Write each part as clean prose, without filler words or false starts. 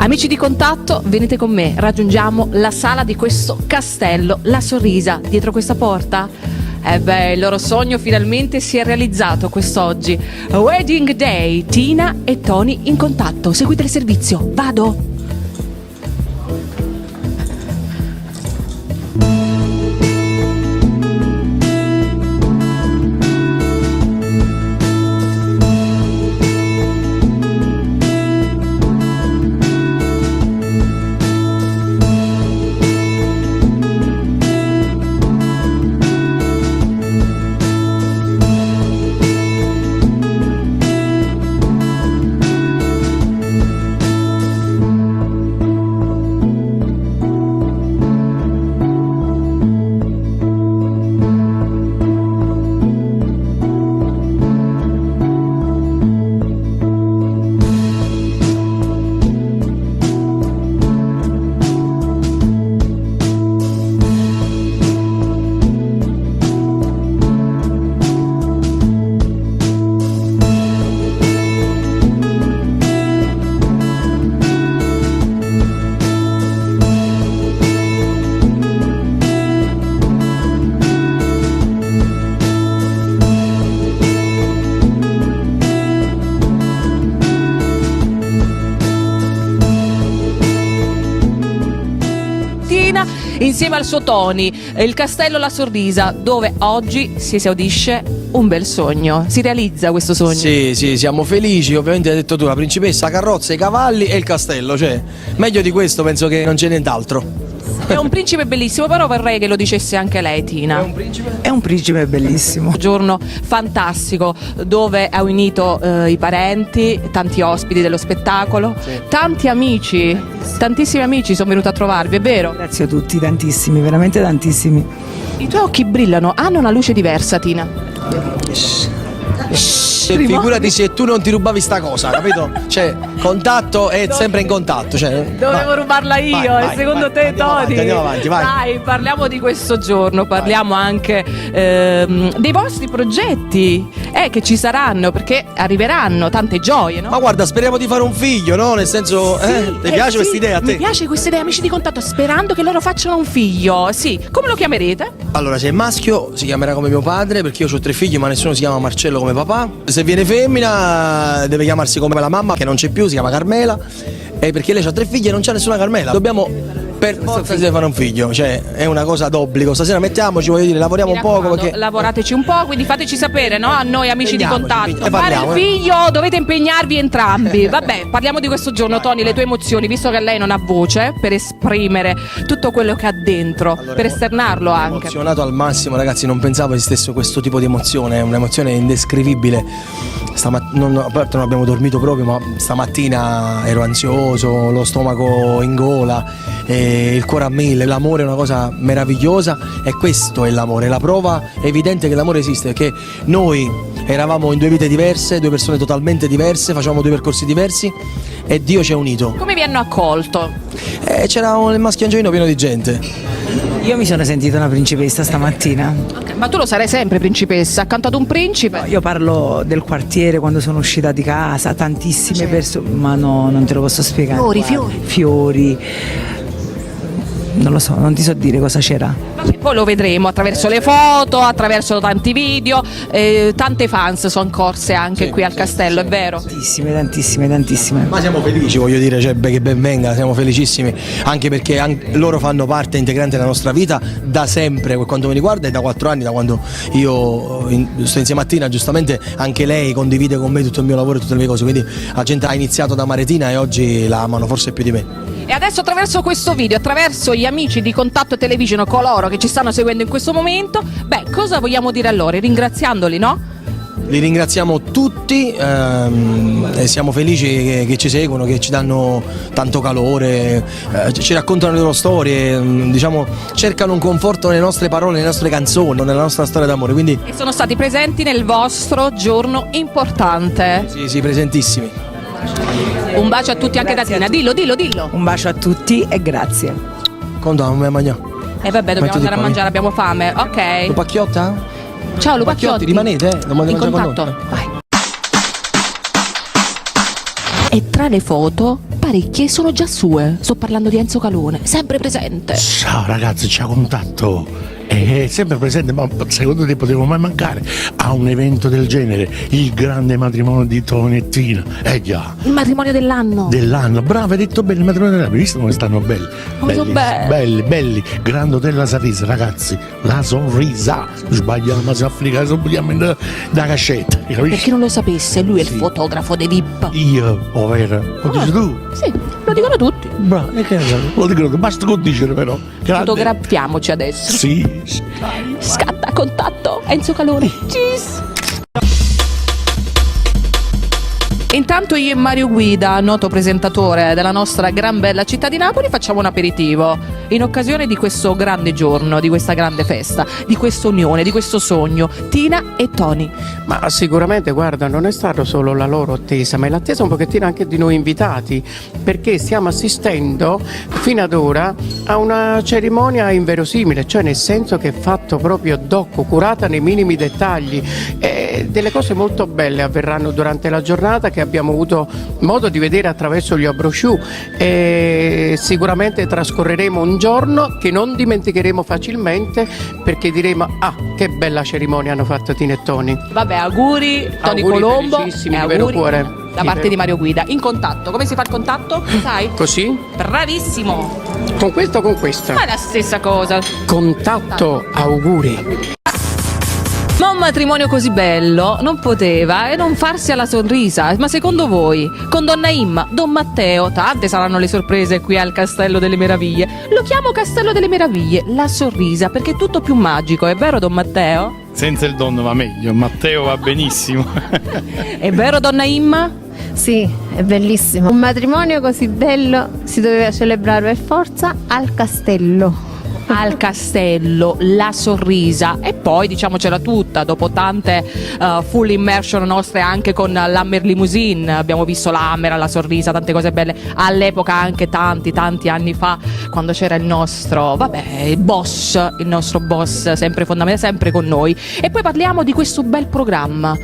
Amici di Contatto, venite con me, raggiungiamo la sala di questo castello, La Sorrisa, dietro questa porta. Il loro sogno finalmente si è realizzato quest'oggi. Wedding Day, Tina e Tony in contatto. Seguite il servizio, vado! Insieme al suo Tony, il castello La Sorrisa, dove oggi si esaudisce un bel sogno. Si realizza questo sogno? Sì, siamo felici. Ovviamente hai detto tu, la principessa, la carrozza, i cavalli e il castello. Cioè, meglio di questo penso che non c'è nient'altro. È un principe bellissimo, però vorrei che lo dicesse anche lei, Tina. È un principe? È un principe bellissimo. Un giorno fantastico dove ha unito i parenti, tanti ospiti dello spettacolo, sì. Tanti amici, tantissimi amici sono venuti a trovarvi, è vero? Grazie a tutti, tantissimi, veramente tantissimi. I tuoi occhi brillano, hanno una luce diversa, Tina. Figurati se tu non ti rubavi sta cosa, capito? Cioè, contatto è sempre in contatto. Cioè, dovevo rubarla io, vai, secondo te, Tony? Andiamo avanti, vai. Dai, parliamo di questo giorno, parliamo anche dei vostri progetti che ci saranno, perché arriveranno tante gioie, no? Ma guarda, speriamo di fare un figlio, no? Nel senso, ti piace questa idea a te? Mi piace questa idea, Amici di Contatto, sperando che loro facciano un figlio. Sì, come lo chiamerete? Allora, se è maschio si chiamerà come mio padre, perché io ho 3 figli, ma nessuno si chiama Marcello come papà. Se viene femmina deve chiamarsi come la mamma, che non c'è più, si chiama Carmela. E perché lei ha 3 figli e non c'è nessuna Carmela. Dobbiamo per forza si deve fare un figlio, cioè è una cosa d'obbligo. Stasera mettiamoci, voglio dire, lavoriamo un poco perché... Lavorateci un po', quindi fateci sapere, no? A noi amici di Contatto. Fare il parliamo, figlio dovete impegnarvi entrambi. Vabbè, parliamo di questo giorno, Tony, le tue emozioni, visto che lei non ha voce per esprimere tutto quello che ha dentro, allora, per esternarlo anche. Emozionato al massimo, ragazzi, non pensavo esistesse questo tipo di emozione, è un'emozione indescrivibile. A parte non abbiamo dormito proprio, ma stamattina ero ansioso, lo stomaco in gola, il cuore a 1000, l'amore è una cosa meravigliosa e questo è l'amore, la prova evidente che l'amore esiste, perché noi eravamo in 2 vite diverse, 2 persone totalmente diverse, facevamo 2 percorsi diversi e Dio ci ha unito. Come vi hanno accolto? C'era il maschio Angelino pieno di gente. Io mi sono sentita una principessa stamattina. Okay, ma tu lo sarai sempre principessa, accanto ad un principe? Io parlo del quartiere quando sono uscita di casa, tantissime persone, ma no, non te lo posso spiegare. Fiori. Non lo so, non ti so dire cosa c'era. Vabbè, poi lo vedremo attraverso le foto, attraverso tanti video, tante fans sono corse anche qui al castello, è vero? Tantissime. Ma siamo felici, voglio dire, cioè, che ben venga, siamo felicissimi, anche perché loro fanno parte integrante della nostra vita da sempre, per quanto mi riguarda, e da 4 anni, da quando io sto insieme a Tina, giustamente anche lei condivide con me tutto il mio lavoro e tutte le mie cose, quindi la gente ha iniziato da Maretina e oggi la amano forse più di me. E adesso attraverso questo video, attraverso gli amici di Contatto Television, coloro che ci stanno seguendo in questo momento, cosa vogliamo dire a loro? Ringraziandoli, no? Li ringraziamo tutti e siamo felici che ci seguono, che ci danno tanto calore, ci raccontano le loro storie, diciamo, cercano un conforto nelle nostre parole, nelle nostre canzoni, nella nostra storia d'amore. Quindi... E sono stati presenti nel vostro giorno importante. Sì, presentissimi. Un bacio a tutti, anche da Tina. Dillo. Un bacio a tutti e grazie. Conta, non mi mangiare. E vabbè, dobbiamo andare a mangiare, abbiamo fame. Ok. Lupacchiotta? Ciao Lupacchiotti. Rimanete, non in contatto. Vai. E tra le foto parecchie sono già sue. Sto parlando di Enzo Calone, sempre presente. Ciao ragazzi, c'è contatto. È sempre presente, ma secondo te potevo mai mancare a un evento del genere? Il grande matrimonio di Tony e Tina. Già. Il matrimonio dell'anno. Bravo, hai detto bene, il matrimonio dell'anno. Hai visto come stanno belli? Come sono Belli. Grande Hotel La Sorrisa, ragazzi. La Sorrisa. Sbagliamo, ma si africana, sono da cascetta. Per chi non lo sapesse, lui è il fotografo dei VIP. Io, ovvero? Lo dici tu? Sì, lo dicono tutti. Bravo, e che lo dicono, basta con dicere però. Grande. Fotografiamoci adesso. Sì. Scatta contatto Enzo Calone. Cheese. Intanto io e Mario Guida, noto presentatore della nostra gran bella città di Napoli, facciamo un aperitivo in occasione di questo grande giorno, di questa grande festa, di questa unione, di questo sogno, Tina e Tony. Ma sicuramente, guarda, non è stato solo la loro attesa, ma è l'attesa un pochettino anche di noi invitati, perché stiamo assistendo fino ad ora a una cerimonia inverosimile, cioè nel senso che è fatto proprio doc, curata nei minimi dettagli. Delle cose molto belle avverranno durante la giornata che abbiamo avuto modo di vedere attraverso gli brochure, e sicuramente trascorreremo un giorno che non dimenticheremo facilmente, perché diremo: ah, che bella cerimonia hanno fatto Tina e Tony. Vabbè, auguri Tony Auguri Colombo felicissimi, e di vero auguri cuore. da parte di Mario Guida. In contatto, come si fa il contatto? Sai? Così? Bravissimo. Con questo o con questa? Ma è la stessa cosa. Contatto, auguri. Ma un matrimonio così bello non poteva e non farsi alla sorrisa. Ma secondo voi, con Donna Imma, Don Matteo, tante saranno le sorprese qui al Castello delle Meraviglie. Lo chiamo Castello delle Meraviglie, la sorrisa, perché è tutto più magico, è vero Don Matteo? Senza il donno va meglio, Matteo va benissimo. È vero Donna Imma? Sì, è bellissimo. Un matrimonio così bello si doveva celebrare per forza al castello. Al Castello, la sorrisa. E poi diciamocela tutta, dopo tante full immersion nostre anche con l'Hammer Limousine, abbiamo visto l'Hammer alla sorrisa, tante cose belle all'epoca, anche tanti anni fa, quando c'era il nostro il nostro boss sempre fondamentale, sempre con noi. E poi parliamo di questo bel programma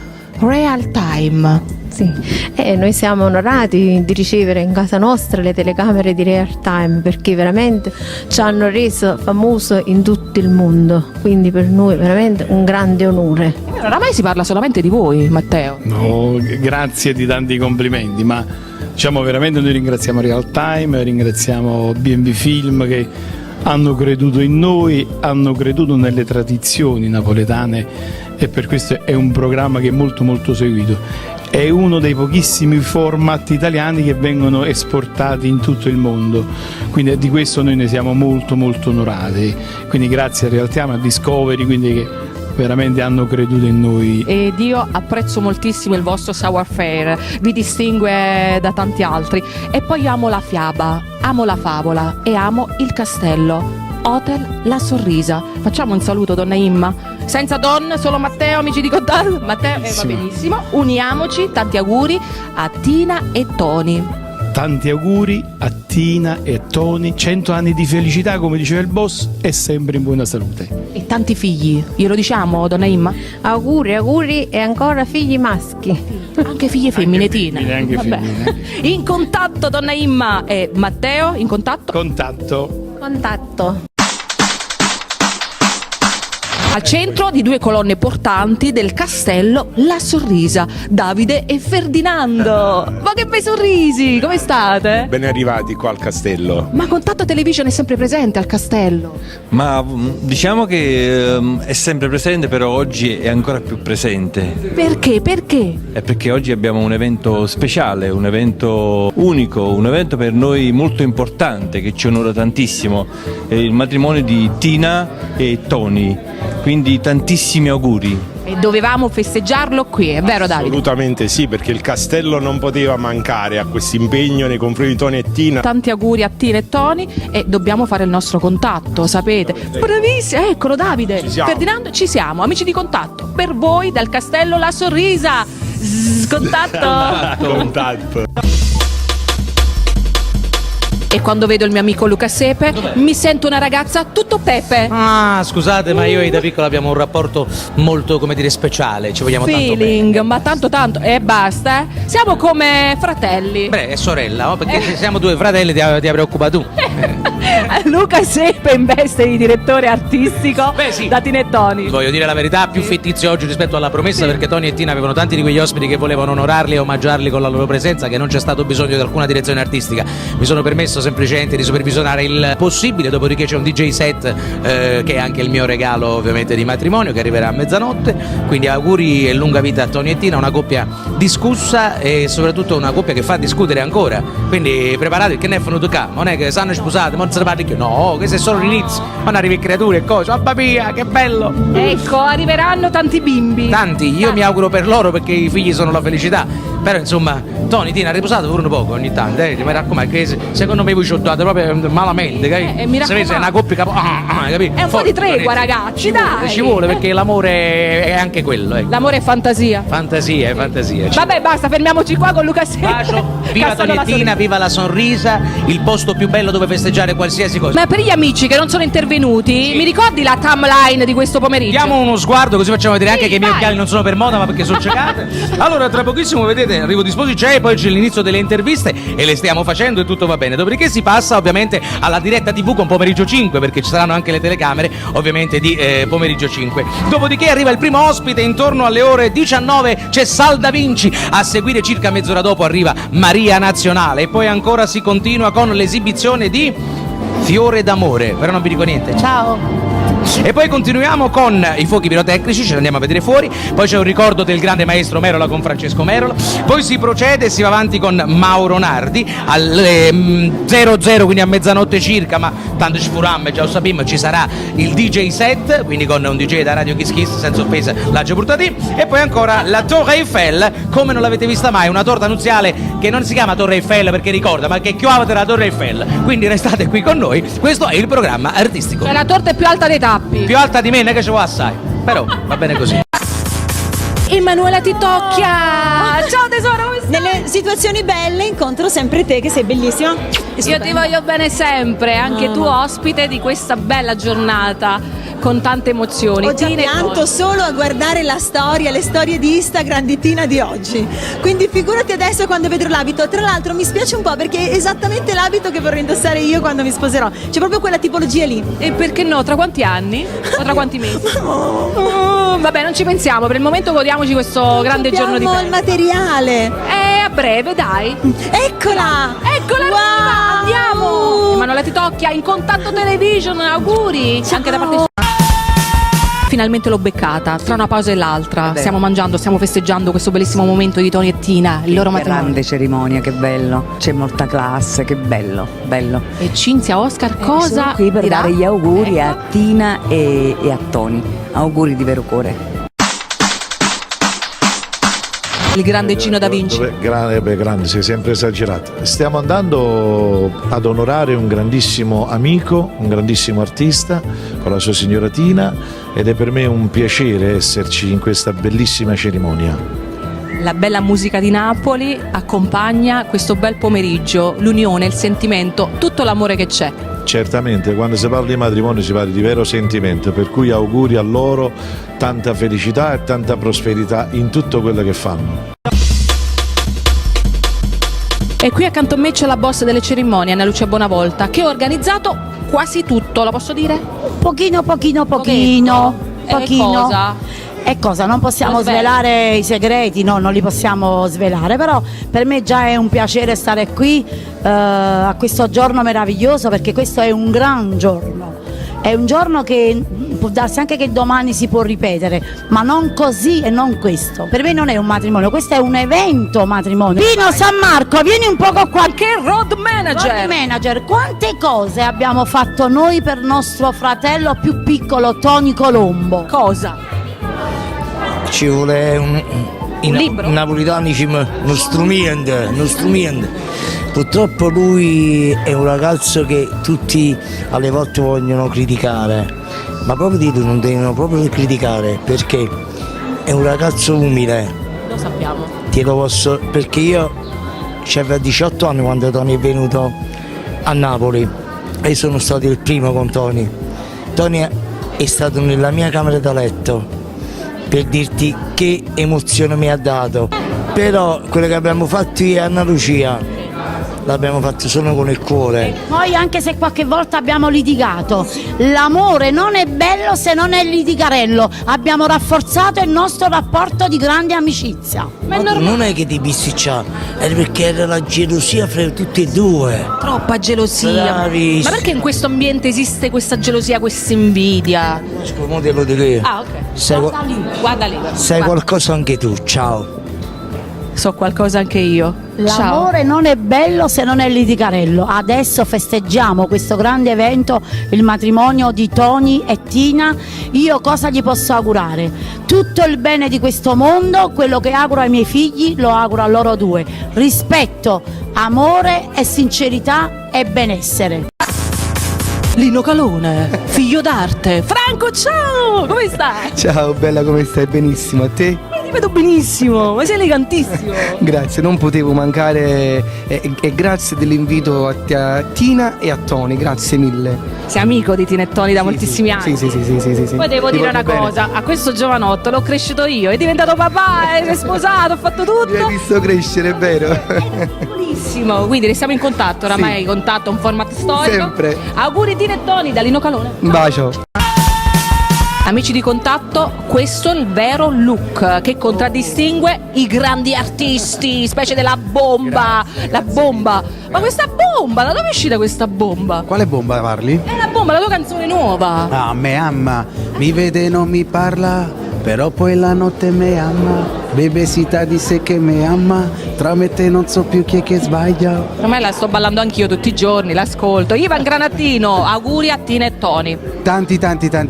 Real Time. Sì, e noi siamo onorati di ricevere in casa nostra le telecamere di Real Time, perché veramente ci hanno reso famoso in tutto il mondo, quindi per noi veramente un grande onore. Oramai si parla solamente di voi, Matteo. No, grazie di tanti complimenti, ma diciamo veramente noi ringraziamo Real Time, ringraziamo B&B Film che hanno creduto in noi, hanno creduto nelle tradizioni napoletane, e per questo è un programma che è molto seguito. È uno dei pochissimi format italiani che vengono esportati in tutto il mondo, quindi di questo noi ne siamo molto onorati. Quindi grazie a Real Time, a Discovery, quindi che veramente hanno creduto in noi. Ed io apprezzo moltissimo il vostro savoir faire, vi distingue da tanti altri. E poi amo la fiaba, amo la favola e amo il castello. Hotel La Sorrisa. Facciamo un saluto, Donna Imma. Senza Don, solo Matteo, amici di contatto. Matteo, va benissimo. Uniamoci, tanti auguri a Tina e Tony. Tanti auguri a Tina e Tony, 100 anni di felicità, come diceva il boss, e sempre in buona salute. E tanti figli, glielo diciamo, Donna Imma? Auguri e ancora figli maschi. Anche figlie femmine, Tina. Anche femmine. In contatto, Donna Imma e Matteo, in contatto? Contatto. Al centro di due colonne portanti del castello La Sorrisa, Davide e Ferdinando. Ma che bei sorrisi, come state? Ben arrivati qua al castello. Ma Contatto Television è sempre presente al castello? Ma diciamo che è sempre presente, però oggi è ancora più presente. Perché? È perché oggi abbiamo un evento speciale, un evento unico, un evento per noi molto importante che ci onora tantissimo. È il matrimonio di Tina e Tony. Quindi tantissimi auguri. E dovevamo festeggiarlo qui, è vero Davide? Assolutamente sì, perché il castello non poteva mancare a questo impegno nei confronti di Tony e Tina. Tanti auguri a Tina e Tony, e dobbiamo fare il nostro contatto, sapete? Bravissimo, eccolo Davide. Ci siamo. Ferdinando, ci siamo, amici di contatto. Per voi dal castello La Sorrisa. Contatto. Contatto. E quando vedo il mio amico Luca Sepe mi sento una ragazza tutto pepe. Ah, scusate, ma io e da piccola abbiamo un rapporto molto, come dire, speciale. Ci vogliamo tanto Feeling, bene. ma tanto e basta. Siamo come fratelli. Beh, è sorella, no? Perché se siamo due fratelli ti preoccupa tu. Luca Sepe in veste di direttore artistico Beh, sì. da Tina e Tony. Voglio dire la verità, più fittizio oggi rispetto alla promessa, perché Tony e Tina avevano tanti di quegli ospiti che volevano onorarli e omaggiarli con la loro presenza, che non c'è stato bisogno di alcuna direzione artistica. Mi sono permesso semplicemente di supervisionare il possibile, dopodiché c'è un DJ set che è anche il mio regalo ovviamente di matrimonio, che arriverà a mezzanotte. Quindi auguri e lunga vita a Tony e Tina, una coppia discussa e soprattutto una coppia che fa discutere ancora. Quindi preparatevi, che ne è venuto qua, non è che stanno sposati, non se ne parli più, no, questo è solo l'inizio, non arrivi creature e cose, mamma mia, che bello! Ecco, arriveranno tanti bimbi. Tanti, io mi auguro per loro perché i figli sono la felicità. Però insomma, Tony, Tina, riposate pure un poco ogni tanto, mi raccomando, che secondo me voi ci ho dato proprio malamente, capito? mi Se vedi, è una coppia capito? È un po' di tregua, ragazzi, dai. Ci vuole perché l'amore è anche quello, ecco. L'amore è fantasia. Fantasia, fantasia. Vabbè, basta, fermiamoci qua con Luca Sepe. Bacio, viva Tony e Tina, viva la Sonrisa, il posto più bello dove festeggiare qualsiasi cosa. Ma per gli amici che non sono intervenuti, mi ricordi la timeline di questo pomeriggio? Diamo uno sguardo così facciamo vedere anche che i miei vai. occhiali non sono per moda ma perché sono ciecate. Allora tra pochissimo vedete arrivo di Sposi c'è, poi c'è l'inizio delle interviste e le stiamo facendo e tutto va bene. Dopodiché si passa ovviamente alla diretta TV con Pomeriggio 5 perché ci saranno anche le telecamere ovviamente di Pomeriggio 5. Dopodiché arriva il primo ospite intorno alle ore 19, c'è Sal Da Vinci, a seguire circa mezz'ora dopo arriva Maria Nazionale e poi ancora si continua con l'esibizione di Fiore d'amore, però non vi dico niente. Ciao! E poi continuiamo con i fuochi pirotecnici, ce li andiamo a vedere fuori, poi c'è un ricordo del grande maestro Merola con Francesco Merola, poi si procede e si va avanti con Mauro Nardi alle 00, quindi a mezzanotte circa, ma tanto ci furamme, già lo sappiamo, ci sarà il DJ set, quindi con un DJ da Radio Kiss Kiss, senza offesa, l'agge portati, e poi ancora la Torre Eiffel, come non l'avete vista mai, una torta nuziale che non si chiama Torre Eiffel perché ricorda, ma che chiamate la Torre Eiffel, quindi restate qui con noi, questo è il programma artistico. Cioè la torta è più alta dei tappi. Più alta di me, non è che ci vuole assai, però va bene così. Emanuela ti tocchia! Ciao tesoro, come stai? Nelle situazioni belle incontro sempre te che sei bellissima. Io ti voglio bene sempre, anche tu ospite di questa bella giornata con tante emozioni. Ho già pianto solo a guardare la storia, le storie di Instagram di Tina di oggi. Quindi figurati adesso quando vedrò l'abito. Tra l'altro mi spiace un po' perché è esattamente l'abito che vorrei indossare io quando mi sposerò. C'è proprio quella tipologia lì. E perché no? Tra quanti anni? O tra quanti mesi? Vabbè, non ci pensiamo, per il momento godiamoci questo grande giorno di festa. Il materiale. A breve, dai. Eccola! Eccola, wow. Andiamo! Emanuela ti tocchia in Contatto Television, auguri! Ciao. Anche da parte sua. Finalmente l'ho beccata, tra una pausa e l'altra. Stiamo mangiando, stiamo festeggiando questo bellissimo momento di Tony e Tina, il loro matrimonio. Grande cerimonia, che bello. C'è molta classe, che bello, bello. E Cinzia Oscar cosa Sono qui per dirà? dare gli auguri a Tina e a Tony. Auguri di vero cuore. Il grande Cino Da Vinci. Grande, sei sempre esagerato. Stiamo andando ad onorare un grandissimo amico, un grandissimo artista con la sua signora Tina ed è per me un piacere esserci in questa bellissima cerimonia. La bella musica di Napoli accompagna questo bel pomeriggio, l'unione, il sentimento, tutto l'amore che c'è. Certamente, quando si parla di matrimonio si parla di vero sentimento, per cui auguri a loro tanta felicità e tanta prosperità in tutto quello che fanno. E qui accanto a me c'è la boss delle cerimonie, Anna Lucia Bonavolta, che ha organizzato quasi tutto, lo posso dire? Pochino. Cosa? E cosa? Non possiamo svelare i segreti, no, non li possiamo svelare, però per me già è un piacere stare qui a questo giorno meraviglioso, perché questo è un gran giorno. È un giorno che può darsi anche che domani si può ripetere, ma non così e non questo. Per me non è un matrimonio, questo è un evento matrimonio. Pino San Marco, vieni un poco qua. Che road manager! Road manager, quante cose abbiamo fatto noi per nostro fratello più piccolo Tony Colombo? Cosa? Ci vuole un libro? I napoletani diciamo uno strumento. Purtroppo lui è un ragazzo che tutti alle volte vogliono criticare, ma proprio di lui non devono proprio criticare, perché è un ragazzo umile. Lo sappiamo. Te lo posso, perché io c'avevo 18 anni quando Tony è venuto a Napoli e sono stato il primo con Tony. Tony è stato nella mia camera da letto, per dirti che emozione mi ha dato. Però quello che abbiamo fatto io e Anna Lucia l'abbiamo fatto solo con il cuore. Poi anche se qualche volta abbiamo litigato, l'amore non è bello se non è litigarello. Abbiamo rafforzato il nostro rapporto di grande amicizia. Ma non è che ti bisticcia, è perché era la gelosia fra tutti e due. Troppa gelosia. Bravissimo. Ma perché in questo ambiente esiste questa gelosia, questa invidia? Come te lo dico io. Ah, ok. Guarda lì. Sai Guarda. qualcosa anche tu, ciao. So qualcosa anche io. L'amore non è bello se non è litigarello. Adesso festeggiamo questo grande evento, il matrimonio di Tony e Tina. Io cosa gli posso augurare? Tutto il bene di questo mondo, quello che auguro ai miei figli lo auguro a loro due. Rispetto, amore e sincerità e benessere. Lino Calone, figlio d'arte. Franco, ciao! Come stai? Ciao bella, come stai? Benissimo, a te? Ti vedo benissimo, ma sei elegantissimo. Grazie, non potevo mancare e grazie dell'invito a Tina e a Tony, grazie mille. Sei amico di Tina e Tony da moltissimi anni. Sì. Poi devo dire una cosa, a questo giovanotto l'ho cresciuto io, è diventato papà, è sposato, ho fatto tutto. Mi hai visto crescere, è vero? Benissimo, quindi restiamo in contatto, oramai contatto, un format storico. Sempre. Auguri Tina e Tony da Lino Calone. Un bacio. Amici di Contatto, questo è il vero look che contraddistingue i grandi artisti, specie della bomba. La bomba. Ma questa bomba, da dove è uscita questa bomba? Quale bomba parli? È la bomba, la tua canzone nuova. Ah, me ama, mi vede e non mi parla, però poi la notte me ama. Bebesita dice che me ama, tra me e te non so più chi è che sbaglia. Ormai la sto ballando anch'io tutti i giorni, l'ascolto. Ivan Granattino, auguri a Tina e Tony. Tanti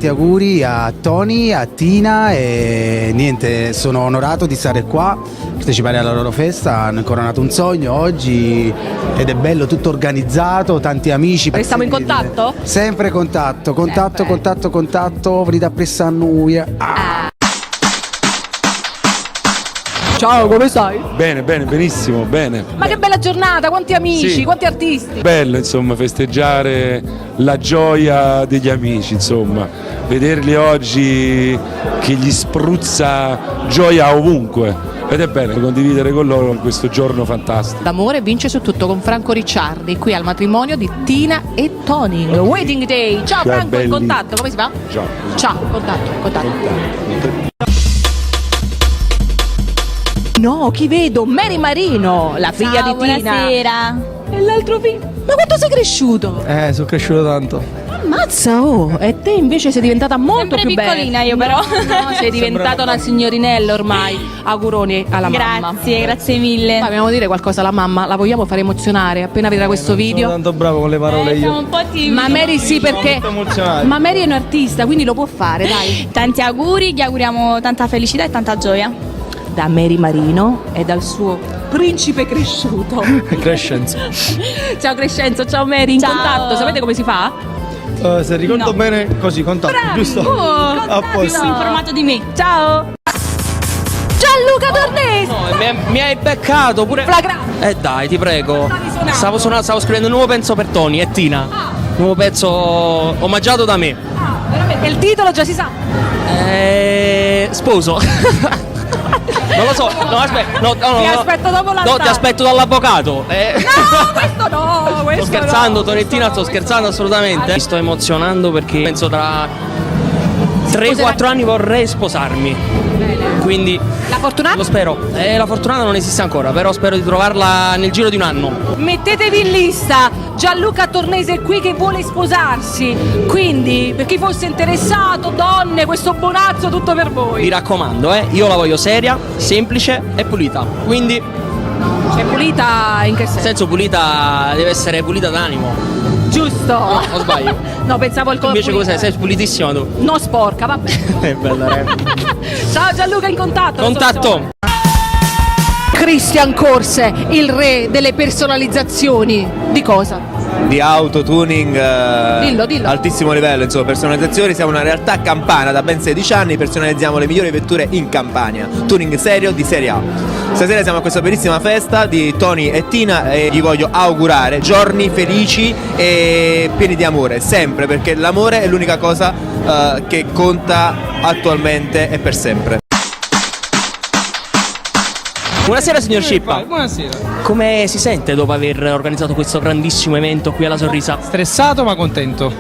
auguri a Tony, a Tina e niente, sono onorato di stare qua, partecipare alla loro festa, hanno incoronato un sogno oggi ed è bello, tutto organizzato, tanti amici. Restiamo in contatto? Sempre contatto, venite a pressa a noi. Ciao, come stai? Bene, benissimo, bene. Ma che bella giornata, quanti amici, Sì. quanti artisti. Bello, insomma, festeggiare la gioia degli amici, insomma, vederli oggi che gli spruzza gioia ovunque. Ed è bello condividere con loro questo giorno fantastico. L'amore vince su tutto con Franco Ricciardi, qui al matrimonio di Tina e Tony. Wedding Day. Ciao Ciao, Franco, in belli. contatto, come si fa? Ciao. Contatto. No, chi vedo? Mary Marino, la figlia di Tina. Buonasera. E l'altro figlio. Ma quanto sei cresciuto? Sono cresciuto tanto. Ammazza, oh! E te invece sei diventata molto Sempre più bella. piccolina io però. No, sei diventata una signorinella ormai. Auguroni alla mamma. Grazie mille. Ma dobbiamo dire qualcosa alla mamma, la vogliamo fare emozionare appena vedrà questo video. Sono tanto bravo con le parole Siamo io. un po' timidi. Ma Mary sì, perché molto emozionati. ma Mary è un artista, quindi lo può fare, dai. Tanti auguri, gli auguriamo tanta felicità e tanta gioia. Da Mary Marino e dal suo principe cresciuto. Crescenzo. Ciao Crescenzo, ciao Mary, in Ciao. contatto, sapete come si fa? Se ricordo No. bene, così, contatto, giusto? A posto. Informato di me. Ciao. Gianluca Tornesi. Mi hai beccato pure. Flagrante. Dai, ti prego. Stavo scrivendo un nuovo pezzo per Tony e Tina. Nuovo pezzo omaggiato da me. Veramente, il titolo già si sa. Sposo. Non lo so, no, aspetta. No, Ti aspetto dopo l'altare. No, ti aspetto dall'avvocato. No, questo no, questo Sto scherzando, no. Tony e Tina, sto scherzando assolutamente. Mi sto emozionando perché penso tra 3-4 anni vorrei sposarmi. Quindi La fortunata? lo spero. La fortunata non esiste ancora, però spero di trovarla nel giro di un anno. Mettetevi in lista, Gianluca Tornese è qui che vuole sposarsi, quindi per chi fosse interessato, donne, questo bonazzo tutto per voi. Mi raccomando, io la voglio seria, semplice e pulita. Quindi È pulita in che senso? nel senso pulita deve essere pulita d'animo. Giusto. No, o sbaglio? No, pensavo il Tu invece cos'è? Sei pulitissima tu. No, sporca, vabbè. È bella, Ciao Gianluca, in contatto. Contatto. Christian Corse, il re delle personalizzazioni. Di cosa? Di autotuning Dillo. altissimo livello, insomma, personalizzazioni. Siamo una realtà campana da ben 16 anni, personalizziamo le migliori vetture in Campania, tuning serio di serie A. Stasera siamo a questa bellissima festa di Tony e Tina e gli voglio augurare giorni felici e pieni di amore, sempre, perché l'amore è l'unica cosa che conta attualmente e per sempre. Buonasera signor Scippa. Buonasera. Come si sente dopo aver organizzato questo grandissimo evento qui alla Sorrisa? Stressato ma contento.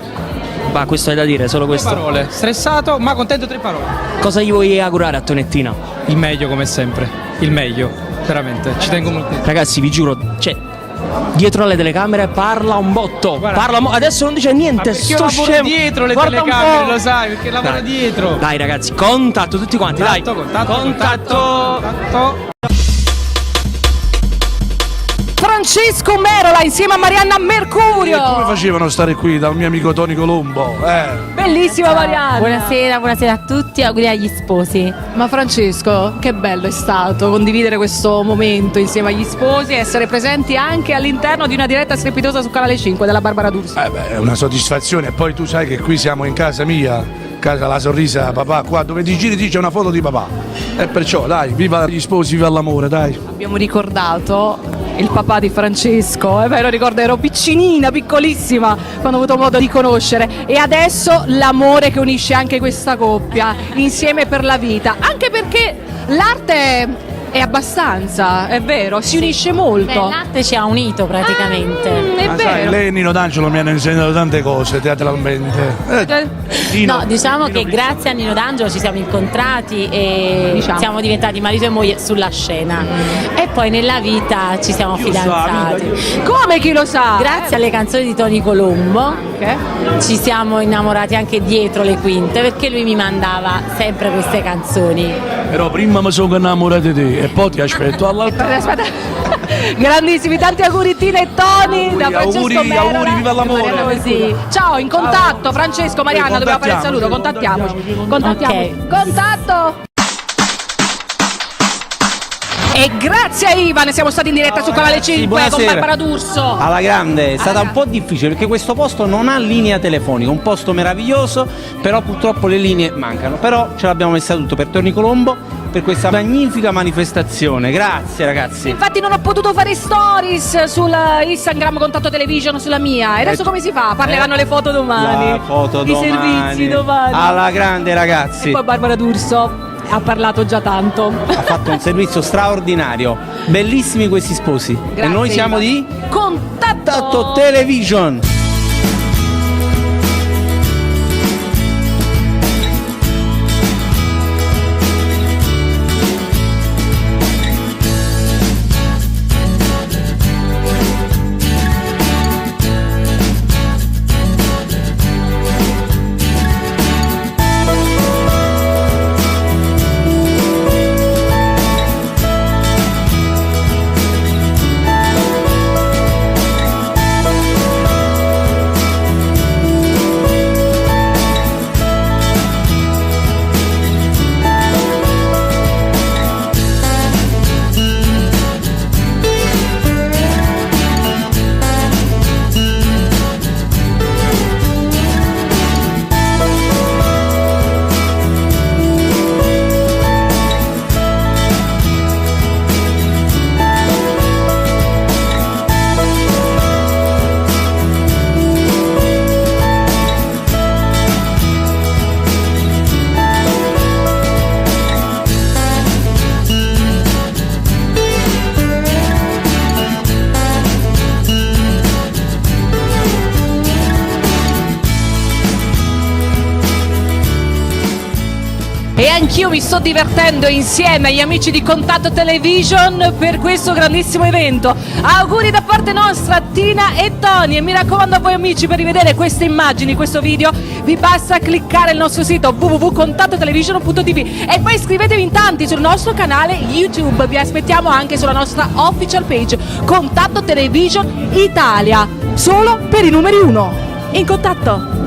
Va, questo è da dire, solo questo. 3 parole. Stressato ma contento, 3 parole. Cosa gli vuoi augurare a Tonettina? Il meglio come sempre. Il meglio. Veramente. Ci tengo molto. Ragazzi, vi giuro, dietro alle telecamere parla un botto. Adesso non dice niente. Perché io lavoro dietro le telecamere, lo sai, perché lavoro dietro. Dai ragazzi, contatto tutti quanti, Contatto. Francesco Merola insieme a Marianna Mercurio. Come facevano a stare qui dal mio amico Tony Colombo? Bellissima Marianna. Buonasera a tutti, auguri agli sposi. Ma Francesco, che bello è stato condividere questo momento insieme agli sposi e essere presenti anche all'interno di una diretta strepitosa su Canale 5 della Barbara D'Urso. È una soddisfazione. E poi tu sai che qui siamo in casa mia, casa La Sorrisa, papà, qua dove ti giri c'è una foto di papà. E perciò dai, viva gli sposi, viva l'amore, dai. Abbiamo ricordato il papà di Francesco, lo ricordo, ero piccinina, piccolissima quando ho avuto modo di conoscere, e adesso l'amore che unisce anche questa coppia insieme per la vita, anche perché l'arte è abbastanza, è vero, si unisce molto. L'arte ci ha unito praticamente. È vero. Sai, lei e Nino D'Angelo mi hanno insegnato tante cose teatralmente. Diciamo che grazie a Nino D'Angelo ci siamo incontrati e siamo diventati marito e moglie sulla scena. E poi nella vita ci siamo fidanzati. Come chi lo sa? Grazie alle canzoni di Tony Colombo ci siamo innamorati anche dietro le quinte, perché lui mi mandava sempre queste canzoni. Però prima mi sono innamorato di te e poi ti aspetto all'altare. Aspetta. Grandissimi, tanti auguri Tina e Tony da Francesco Merola. Auguri, viva l'amore. Così. Ciao, in contatto Francesco, Marianna, dobbiamo fare il saluto, contattiamoci. Contatto. E grazie a Ivan siamo stati in diretta su Canale 5 con Barbara D'Urso. Alla grande, è stata un po' difficile perché questo posto non ha linea telefonica, un posto meraviglioso, però purtroppo le linee mancano. Però ce l'abbiamo messa tutto per Tony Colombo, per questa magnifica manifestazione. Grazie ragazzi. Infatti non ho potuto fare stories sul Instagram Contatto Television, sulla mia. E adesso come si fa? Parleranno le foto domani. La foto I servizi domani. Alla grande ragazzi. E poi Barbara D'Urso ha parlato già tanto. Ha fatto un servizio straordinario. Bellissimi questi sposi. Grazie, e noi siamo di Contatto Television. E anch'io mi sto divertendo insieme agli amici di Contatto Television per questo grandissimo evento. Auguri da parte nostra a Tina e Tony, e mi raccomando a voi amici, per rivedere queste immagini, questo video, vi basta cliccare il nostro sito www.contattotelevision.tv e poi iscrivetevi in tanti sul nostro canale YouTube. Vi aspettiamo anche sulla nostra official page Contatto Television Italia, solo per i numeri 1. In contatto!